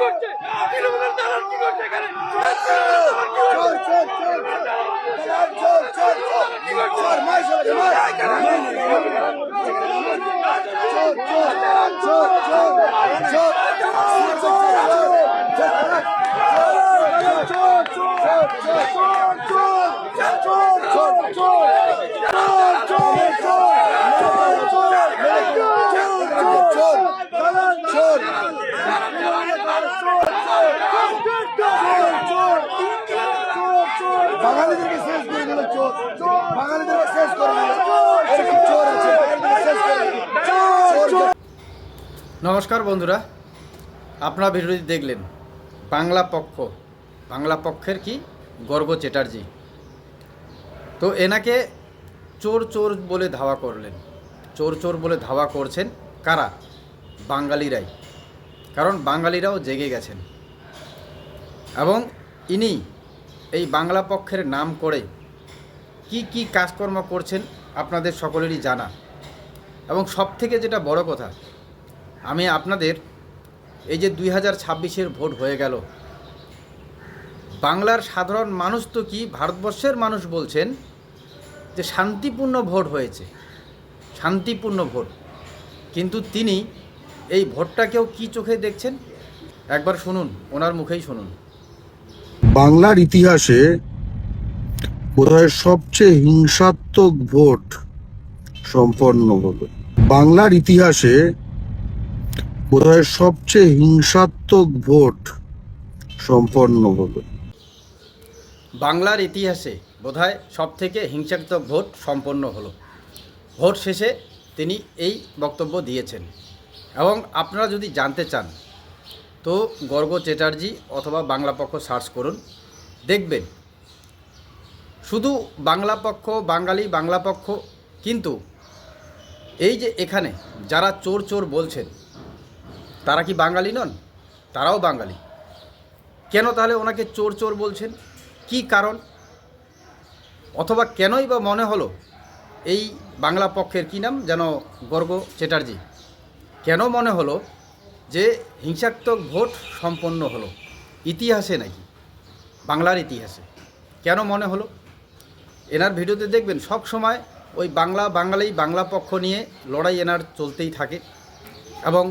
করছে? তৃণমূলের দালাল কি করছে এখানে? বাঙালিদেরকে শেষ করে দিল চোর, বাঙালিদেরকে শেষ করে দিল। এরকম চোর আছে, বাঙালিদেরকে শেষ করে দিল। নমস্কার বন্ধুরা, আপনারা ভিডিওটি দেখলেন। বাংলা পক্ষের কি গর্গ চ্যাটার্জি, তো এনাকে চোর চোর বলে ধাওয়া করলেন। চোর চোর বলে ধাওয়া করছেন কারা? বাঙালিরাই। কারণ বাঙালিরাও জেগে গেছেন এবং ইনি এই বাংলা পক্ষের নাম করে কি কি কাজকর্ম করছেন আপনাদের সকলেরই জানা। এবং সব থেকে যেটা বড় কথা, আমি আপনাদের এই যে 2026-এর ভোট হয়ে গেল, বাংলার সাধারণ মানুষ তো কি, ভারতবর্ষের মানুষ বলছেন যে শান্তিপূর্ণ ভোট হয়েছে, শান্তিপূর্ণ ভোট। কিন্তু তিনি এই ভোটটাকেও কি চোখে দেখছেন একবার শুনুন, ওনার মুখেই শুনুন। বাংলার ইতিহাসে বোধহয় সবচেয়ে হিংসাত্মক ভোট সম্পন্ন হলো। বাংলার ইতিহাসে বোধহয় সবচেয়ে হিংসাত্মক ভোট সম্পন্ন হলো। বাংলার ইতিহাসে বোধহয় সবথেকে হিংসাত্মক ভোট সম্পন্ন হলো। ভোট শেষে তিনি এই বক্তব্য দিয়েছেন। এবং আপনারা যদি জানতে চান তো গর্গ চ্যাটার্জি অথবা বাংলা পক্ষ সার্চ করুন, দেখবেন শুধু বাংলা পক্ষ, বাংলা পক্ষ। কিন্তু এই যে এখানে যারা চোর চোর বলছেন, তারা কি বাঙালি নন? তারাও বাঙালি। কেন তাহলে ওনাকে চোর চোর বলছেন? কি কারণ? অথবা কেনই বা মনে হলো এই বাংলা পক্ষের কি নাম যেন, গর্গ চ্যাটার্জি, কেন মনে হলো যে হিংসাত্মক ভোট সম্পন্ন হলো? ইতিহাসে নাকি, বাংলার ইতিহাসে কেন মনে হলো? এনার ভিডিওতে দেখবেন সব সময় ওই বাংলা পক্ষ নিয়ে লড়াই এনার চলতেই থাকে। এবং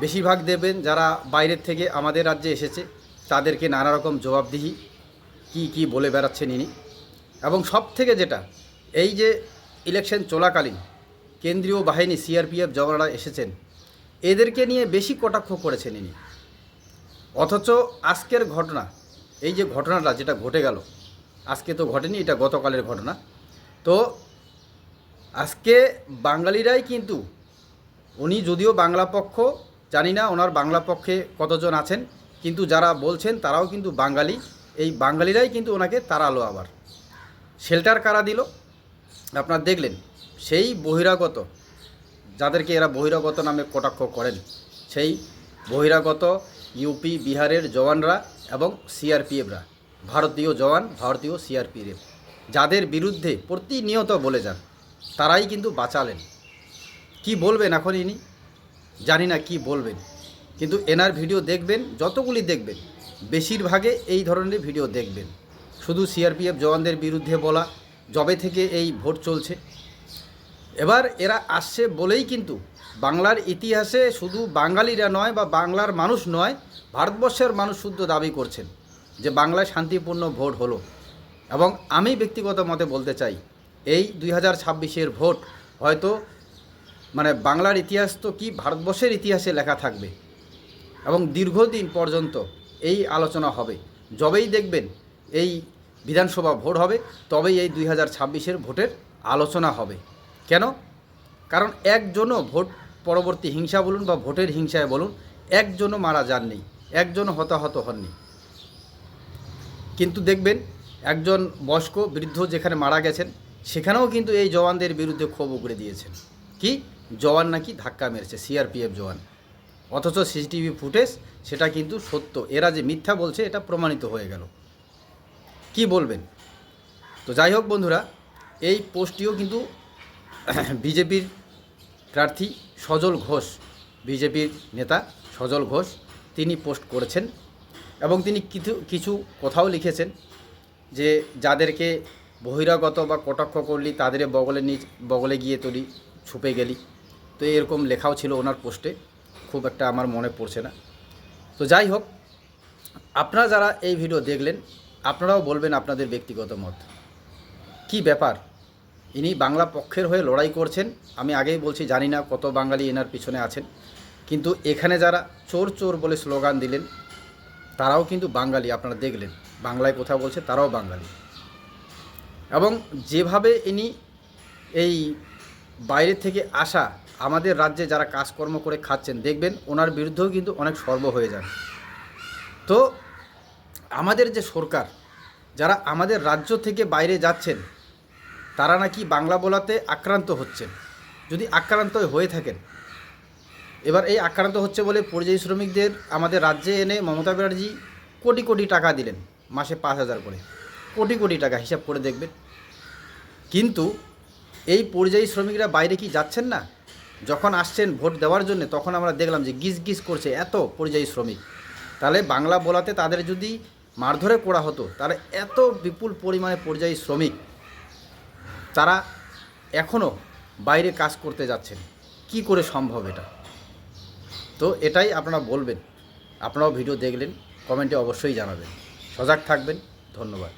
বেশিরভাগ দেখবেন যারা বাইরের থেকে আমাদের রাজ্যে এসেছে তাদেরকে নানা রকম জবাবদিহি কি বলে বেড়াচ্ছেন ইনি। এবং সব থেকে যেটা, এই যে ইলেকশন চলাকালীন কেন্দ্রীয় বাহিনী সিআরপিএফ জওয়ানরা এসেছেন, এদেরকে নিয়ে বেশি কটাক্ষ করেছেন ইনি। অথচ আজকের ঘটনা, এই যে ঘটনাটা যেটা ঘটে গেল, আজকে তো ঘটেনি, এটা গতকালের ঘটনা। তো আজকে বাঙালিরাই কিন্তু, উনি যদিও বাংলা পক্ষ, জানি না ওনার বাংলা পক্ষে কতজন আছেন, কিন্তু যারা বলছেন তারাও কিন্তু বাঙালি। এই বাঙালিরাই কিন্তু ওনাকে তাড়ালো। আবার শেল্টার কারা দিল আপনারা দেখলেন, সেই বহিরাগত, যাদেরকে এরা বহিরাগত নামে কটাক্ষ করেন, সেই বহিরাগত ইউপি বিহারের জওয়ানরা এবং সিআরপিএফরা, ভারতীয় জওয়ান, ভারতীয় সিআরপিএফ, যাদের বিরুদ্ধে প্রতিনিয়ত বলে যান, তারাই কিন্তু বাঁচালেন। কি বলবেন এখন ইনি, জানি না কি বলবেন। কিন্তু এনার ভিডিও দেখবেন, যতগুলি দেখবেন বেশিরভাগে এই ধরনের ভিডিও দেখবেন। শুধু সিআরপিএফ জওয়ানদের বিরুদ্ধে বলা, যবে থেকে এই ভোট চলছে। এবার এরা আসছে বলেই কিন্তু বাংলার ইতিহাসে শুধু বাঙালিরা নয় বা বাংলার মানুষ নয়, ভারতবর্ষের মানুষ শুদ্ধ দাবি করছেন যে বাংলায় শান্তিপূর্ণ ভোট হলো। এবং আমি ব্যক্তিগত মতে বলতে চাই, এই 2026-এর ভোট হয়তো বাংলার ইতিহাস তো কি, ভারতবর্ষের ইতিহাসে লেখা থাকবে। এবং দীর্ঘদিন পর্যন্ত এই আলোচনা হবে। যবেই দেখবেন এই বিধানসভা ভোট হবে, তবেই এই 2026-এর ভোটের আলোচনা হবে। কেন? কারণ একজনও ভোট পরবর্তী হিংসা বলুন বা ভোটের হিংসায় বলুন, একজনও মারা যাননি, একজনও হতাহত হননি। কিন্তু দেখবেন একজন বয়স্ক বৃদ্ধ যেখানে মারা গেছেন, সেখানেও কিন্তু এই জওয়ানদের বিরুদ্ধে ক্ষোভ উগড়ে দিয়েছেন। কি জওয়ান নাকি ধাক্কা মেরেছে, সিআরপিএফ জওয়ান। অথচ সিসিটিভি ফুটেজ সেটা কিন্তু সত্য, এরা যে মিথ্যা বলছে এটা প্রমাণিত হয়ে গেল। কি বলবেন? তো যাই হোক বন্ধুরা, এই পোস্টটিও কিন্তু বিজেপির প্রার্থী সজল ঘোষ, বিজেপির নেতা সজল ঘোষ তিনি পোস্ট করেছেন এবং তিনি কিছু কিছু কথাও লিখেছেন যে যাদেরকে বহিরাগত বা কটাক্ষ করলি তাদের বগলে গিয়ে তুলি ছুপে গেলি। তো এরকম লেখাও ছিল ওনার পোস্টে, খুব একটা আমার মনে পড়ছে না। তো যাই হোক, আপনারা যারা এই ভিডিও দেখলেন আপনারাও বলবেন আপনাদের ব্যক্তিগত মত। কি ব্যাপার, ইনি বাংলা পক্ষের হয়ে লড়াই করছেন। আমি আগেই বলছি, জানি না কত বাঙালি এনার পিছনে আছেন, কিন্তু এখানে যারা চোর চোর বলে স্লোগান দিলেন তারাও কিন্তু বাঙালি। আপনারা দেখলেন বাংলায় কথা বলছে, তারাও বাঙালি। এবং যেভাবে ইনি এই বাইরে থেকে আসা আমাদের রাজ্যে যারা কাজকর্ম করে খাচ্ছেন, দেখবেন ওনার বিরুদ্ধেও কিন্তু অনেক সরব হয়ে যান। তো আমাদের যে সরকার, যারা আমাদের রাজ্য থেকে বাইরে যাচ্ছেন তারা নাকি বাংলা বলাতে আক্রান্ত হচ্ছেন। যদি আক্রান্ত হয়ে থাকেন, এবার এই আক্রান্ত হচ্ছে বলে পরিযায়ী শ্রমিকদের আমাদের রাজ্যে এনে মমতা ব্যানার্জি কোটি কোটি টাকা দিলেন, মাসে 5,000 করে, কোটি কোটি টাকা হিসাব করে দেখবেন। কিন্তু এই পরিযায়ী শ্রমিকরা বাইরে কি যাচ্ছেন না? যখন আসছেন ভোট দেওয়ার জন্য তখন আমরা দেখলাম যে গিজ গিজ করছে এত পরিযায়ী শ্রমিক। তাহলে বাংলা বলাতে তাদের যদি মারধরে করা হতো, তাহলে এত বিপুল পরিমাণে পরিযায়ী শ্রমিক তারা এখনও বাইরে কাজ করতে যাচ্ছেন, কি করে সম্ভব এটা? তো এটাই আপনারা বলবেন। আপনারাও ভিডিও দেখলেন, কমেন্টে অবশ্যই জানাবেন। সজাগ থাকবেন। ধন্যবাদ।